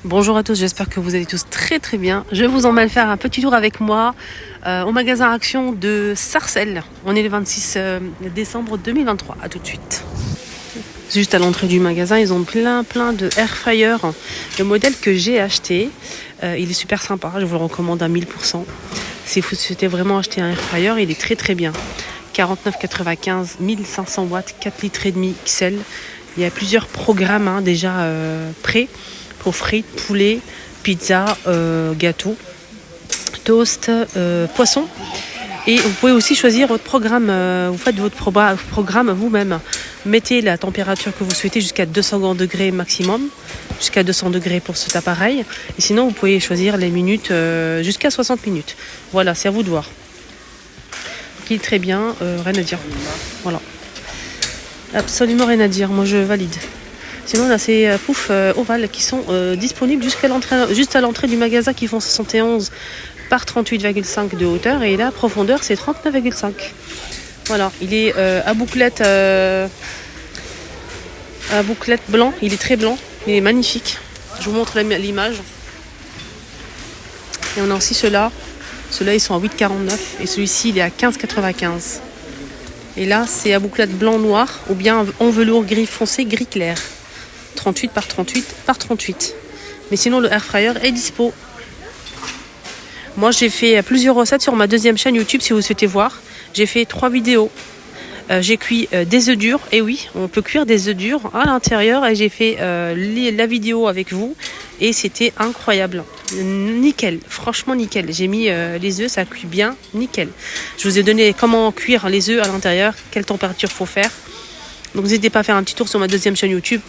Bonjour à tous, j'espère que vous allez tous très très bien. Je vous emmène faire un petit tour avec moi au magasin Action de Sarcelles. On est le 26 décembre 2023, à tout de suite. Juste à l'entrée du magasin, ils ont plein de air fryer. Le modèle que j'ai acheté, il est super sympa, je vous le recommande à 1000%. Si vous souhaitez vraiment acheter un air fryer, il est très bien. 49,95, 1500 watts, 4 litres et demi XL. Il y a plusieurs programmes déjà prêts pour frites, poulet, pizza, gâteau, toast, poisson. Et vous pouvez aussi choisir votre programme. Vous faites votre programme vous-même. Mettez la température que vous souhaitez jusqu'à 200 degrés maximum, jusqu'à 200 degrés pour cet appareil. Et sinon, vous pouvez choisir les minutes jusqu'à 60 minutes. Voilà, c'est à vous de voir. Il est très bien, rien à dire. Voilà. Absolument rien à dire, moi je valide. Sinon, on a ces poufs ovales qui sont disponibles juste à l'entrée du magasin, qui font 71 par 38,5 de hauteur. Et la profondeur, c'est 39,5. Voilà, il est à bouclette blanc. Il est très blanc, il est magnifique. Je vous montre l'image. Et on a aussi ceux-là. Ceux-là, ils sont à 8,49. Et celui-ci, il est à 15,95. Et là, c'est à bouclette blanc-noir ou bien en velours gris foncé, gris clair. 38 par 38 par 38. Mais sinon, le air fryer est dispo. Moi, j'ai fait plusieurs recettes sur ma deuxième chaîne YouTube, si vous souhaitez voir. J'ai fait 3 vidéos. J'ai cuit des œufs durs. Et oui, on peut cuire des œufs durs à l'intérieur. Et j'ai fait la vidéo avec vous. Et c'était incroyable. Nickel. Franchement, nickel. J'ai mis les œufs, ça cuit bien. Nickel. Je vous ai donné comment cuire les œufs à l'intérieur. Quelle température faut faire. Donc, n'hésitez pas à faire un petit tour sur ma deuxième chaîne YouTube.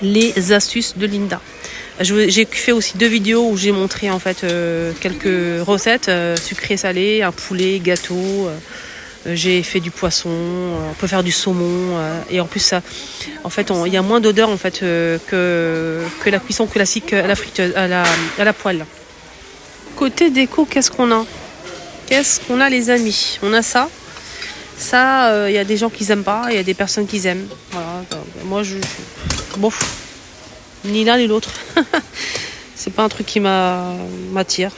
Les astuces de Linda. J'ai fait aussi 2 vidéos où j'ai montré en fait quelques recettes sucré salé, un poulet, gâteau. J'ai fait du poisson, on peut faire du saumon et en plus ça, en fait, il y a moins d'odeur en fait que la cuisson classique à la friteuse, à la poêle. Côté déco, qu'est-ce qu'on a les amis? On a ça. Ça, y a des gens qui aiment pas, il y a des personnes qui aiment. Voilà. Moi, bof, ni l'un ni l'autre. C'est pas un truc qui m'attire.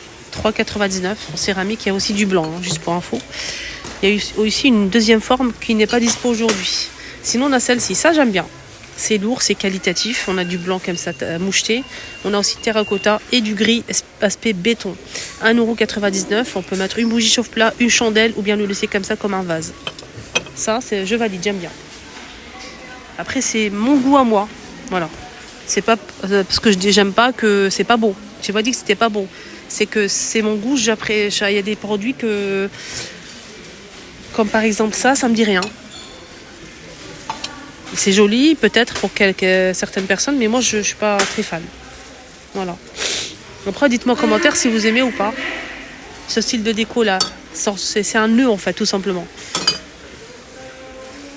3,99 en céramique. Il y a aussi du blanc, juste pour info. Il y a aussi une deuxième forme qui n'est pas dispo aujourd'hui. Sinon, on a celle-ci. Ça, j'aime bien. C'est lourd, c'est qualitatif. On a du blanc comme ça, moucheté. On a aussi terracotta et du gris aspect béton. 1,99 €. On peut mettre une bougie chauffe-plat, une chandelle ou bien le laisser comme ça, comme un vase. Ça, je valide, j'aime bien. Après, c'est mon goût à moi. Voilà. C'est pas parce que j'aime pas que c'est pas bon. J'ai pas dit que c'était pas bon. C'est que c'est mon goût. Il y a des produits que, comme par exemple ça me dit rien. C'est joli peut-être pour certaines personnes, mais moi je suis pas très fan. Voilà. Après, dites-moi en commentaire si vous aimez ou pas ce style de déco là. C'est un nœud en fait, tout simplement.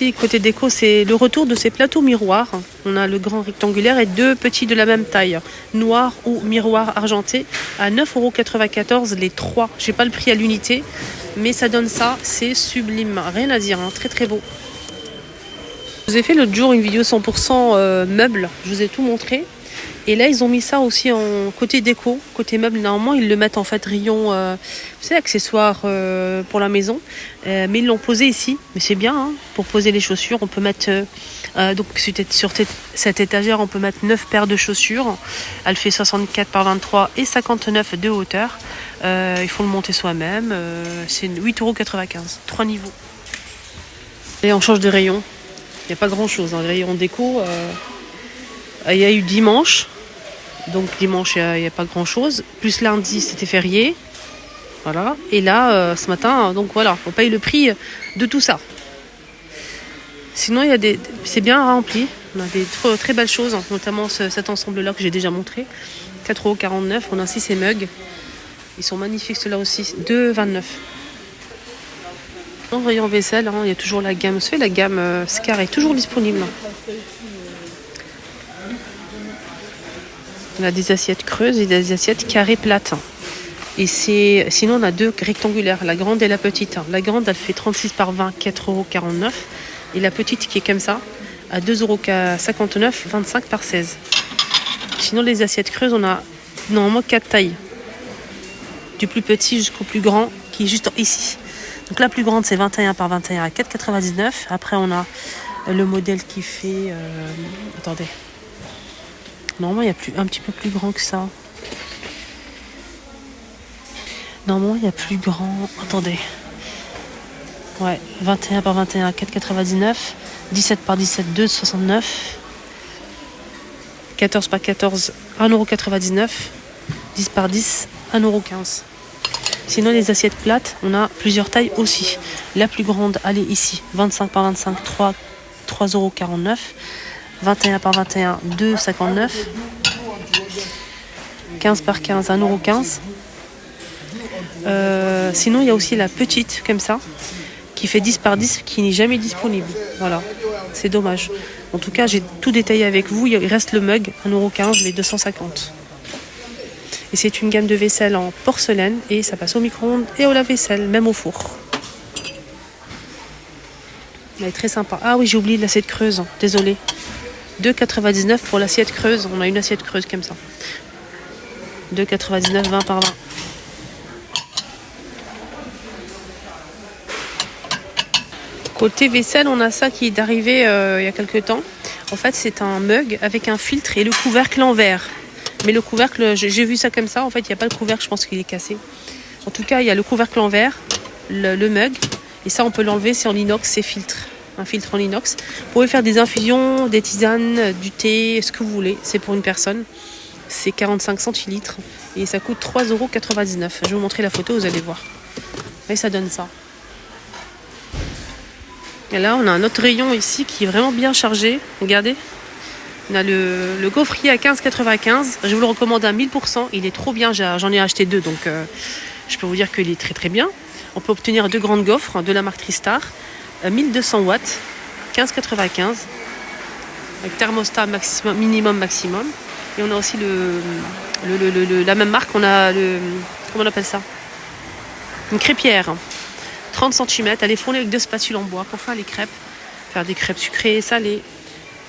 Et côté déco, c'est le retour de ces plateaux miroirs. On a le grand rectangulaire et 2 petits de la même taille, noir ou miroir argenté, à 9,94 € les 3. J'ai pas le prix à l'unité, mais ça donne ça, c'est sublime, rien à dire, très beau. Je vous ai fait l'autre jour une vidéo 100% meubles, je vous ai tout montré. Et là, ils ont mis ça aussi en côté déco, côté meuble. Normalement, ils le mettent en fait rayon, vous savez, accessoires pour la maison. Mais ils l'ont posé ici. Mais c'est bien, pour poser les chaussures. On peut mettre, donc sur cette étagère, on peut mettre 9 paires de chaussures. Elle fait 64 par 23 et 59 de hauteur. Il faut le monter soi-même. C'est 8,95 €, 3 niveaux. Et on change de rayon. Il n'y a pas grand-chose. Les rayons déco, il y a eu dimanche. Donc dimanche, il n'y a pas grand-chose. Plus lundi, c'était férié. Voilà. Et là, ce matin, donc voilà, on paye le prix de tout ça. Sinon, c'est bien rempli. On a des très belles choses, notamment cet ensemble-là que j'ai déjà montré. 4,49 €. On a aussi ces mugs. Ils sont magnifiques, ceux-là aussi. 2,29 €. En rayon vaisselle, il y a toujours la gamme. Vous savez, la gamme Scar est toujours disponible. On a des assiettes creuses et des assiettes carrées plates. Et sinon, on a 2 rectangulaires, la grande et la petite. La grande, elle fait 36 par 20, 4,49 €. Et la petite qui est comme ça, à 2,59 €, 25 par 16. Sinon, les assiettes creuses, on a normalement 4 tailles. Du plus petit jusqu'au plus grand, qui est juste ici. Donc la plus grande, c'est 21 par 21 à 4,99. Après, on a le modèle qui fait... attendez. Normalement, il y a un petit peu plus grand que ça. Normalement, il y a plus grand... Attendez. Ouais, 21 par 21 à 4,99. 17 par 17, 2,69. 14 par 14, 1,99 €. 10 par 10, 1,15 €. Sinon, les assiettes plates, on a plusieurs tailles aussi. La plus grande, elle est ici. 25 par 25, 3,49 €. 21 par 21, 2,59 €. 15 par 15, 1,15 €. Sinon, il y a aussi la petite, comme ça, qui fait 10 par 10, qui n'est jamais disponible. Voilà, c'est dommage. En tout cas, j'ai tout détaillé avec vous. Il reste le mug, 1,15 €, mais 250. Et c'est une gamme de vaisselle en porcelaine et ça passe au micro-ondes et au lave-vaisselle, même au four. Elle est très sympa. Ah oui, j'ai oublié l'assiette creuse, désolé. 2,99 € pour l'assiette creuse. On a une assiette creuse comme ça. 2,99 €, 20 par 20. Côté vaisselle, on a ça qui est arrivé il y a quelques temps. En fait, c'est un mug avec un filtre et le couvercle en verre. Mais le couvercle, j'ai vu ça comme ça. En fait, il n'y a pas le couvercle, je pense qu'il est cassé. En tout cas, il y a le couvercle en verre, le mug. Et ça, on peut l'enlever, c'est en inox, c'est filtre. Un filtre en inox. Vous pouvez faire des infusions, des tisanes, du thé, ce que vous voulez. C'est pour une personne. C'est 45 centilitres. Et ça coûte 3,99 €. Je vais vous montrer la photo, vous allez voir. Et ça donne ça. Et là, on a un autre rayon ici qui est vraiment bien chargé. Regardez. On a le gaufrier à 15,95 €. Je vous le recommande à 1000%. Il est trop bien. J'en ai acheté 2, donc je peux vous dire qu'il est très très bien. On peut obtenir 2 grandes gaufres de la marque Tristar. 1200 watts. 15,95 €. Avec thermostat maximum, minimum, maximum. Et on a aussi la même marque. On a comment on appelle ça? Une crêpière. 30 cm. Elle est fournie avec 2 spatules en bois pour faire les crêpes. Faire des crêpes sucrées et salées.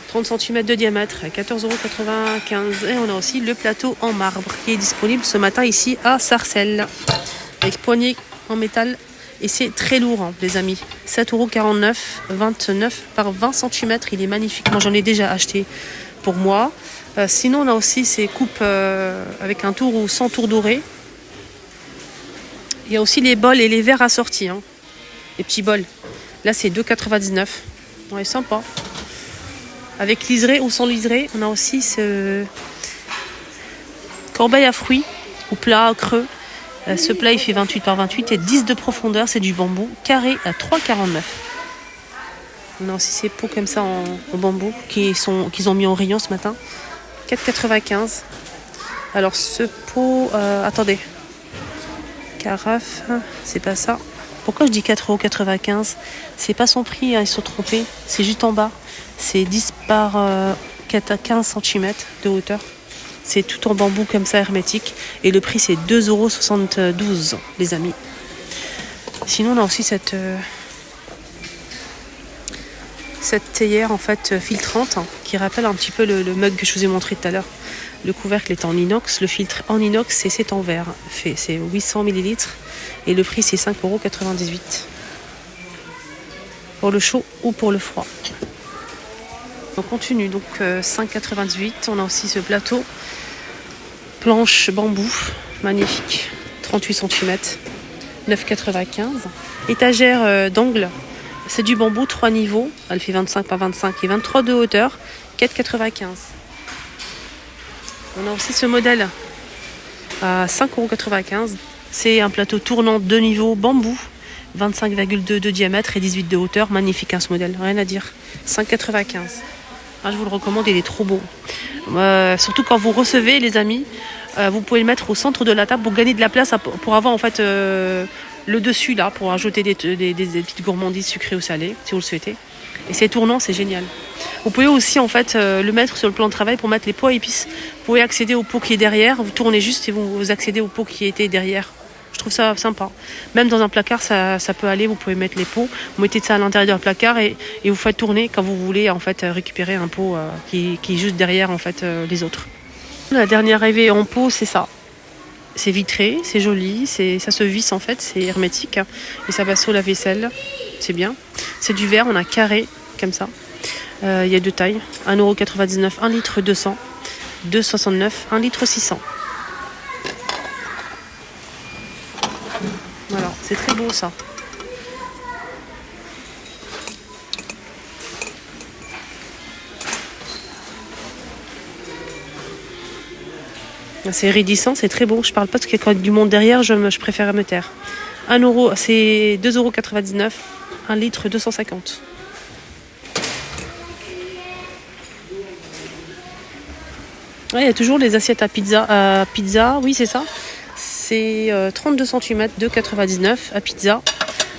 30 cm de diamètre, 14,95 €. Et on a aussi le plateau en marbre qui est disponible ce matin ici à Sarcelles. Avec poignée en métal. Et c'est très lourd, hein, les amis. 7,49 €, 29 par 20 cm. Il est magnifique. Moi, j'en ai déjà acheté pour moi. Sinon, on a aussi ces coupes avec un tour ou sans tour doré. Il y a aussi les bols et les verres assortis. Hein. Les petits bols. Là, c'est 2,99 €. Ouais, sympa. Avec liseré ou sans liseré, on a aussi ce corbeille à fruits ou plat creux. Ce plat, il fait 28 par 28 et 10 de profondeur. C'est du bambou carré à 3,49 €. On a aussi ces pots comme ça en bambou qu'ils ont mis en rayon ce matin. 4,95 €. Alors ce pot, attendez. Carafe, c'est pas ça. Pourquoi je dis 4,95 €? C'est pas son prix, hein, ils sont trompés. C'est juste en bas. C'est 10 par 15 cm de hauteur. C'est tout en bambou comme ça, hermétique. Et le prix, c'est 2,72 €, les amis. Sinon, on a aussi cette théière, en fait, filtrante, hein, qui rappelle un petit peu le mug que je vous ai montré tout à l'heure. Le couvercle est en inox. Le filtre en inox, c'est en verre. C'est 800 ml. Et le prix, c'est 5,98 €. Pour le chaud ou pour le froid. On continue, donc 5,98 €. On a aussi ce plateau. Planche bambou, magnifique. 38 cm. 9,95 €. Étagère d'angle. C'est du bambou, 3 niveaux. Elle fait 25 par 25 et 23 de hauteur. 4,95 €. On a aussi ce modèle à 5,95 €. C'est un plateau tournant 2 niveaux bambou. 25,2 de diamètre et 18 de hauteur. Magnifique, hein, ce modèle, rien à dire. 5,95 €. Ah, je vous le recommande, il est trop beau. Surtout quand vous recevez, les amis, vous pouvez le mettre au centre de la table pour gagner de la place, pour avoir en fait le dessus là, pour ajouter des petites gourmandises sucrées ou salées, si vous le souhaitez. Et c'est tournant, c'est génial. Vous pouvez aussi en fait le mettre sur le plan de travail pour mettre les pots à épices. Vous pouvez accéder au pot qui est derrière, vous tournez juste et vous accédez au pot qui était derrière. Je trouve ça sympa. Même dans un placard, ça peut aller. Vous pouvez mettre les pots, vous mettez ça à l'intérieur du placard et vous faites tourner quand vous voulez en fait récupérer un pot qui est juste derrière en fait les autres. La dernière arrivée en pot, c'est ça. C'est vitré, c'est joli, ça se visse en fait, c'est hermétique. Et ça passe au lave-vaisselle, c'est bien. C'est du verre, on a carré, comme ça. Il y a deux tailles, 1,99 €, 1 litre 200, 2,69 €, 1 litre 600. Voilà, c'est très beau ça. C'est iridissant, c'est très beau. Je parle pas parce qu'il y a du monde derrière, je préfère me taire. 1 €, c'est 2,99 €, 1 litre 250. Ouais, il y a toujours les assiettes à pizza, oui c'est ça. C'est 32 cm, 2,99 € à pizza.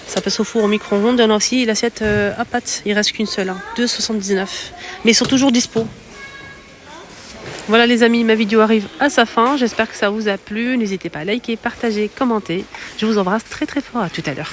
Ça passe au four au micro-ondes. On a aussi l'assiette à pâte, il reste qu'une seule, 2,79 €. Mais ils sont toujours dispo. Voilà les amis, ma vidéo arrive à sa fin. J'espère que ça vous a plu. N'hésitez pas à liker, partager, commenter. Je vous embrasse très très fort. À tout à l'heure.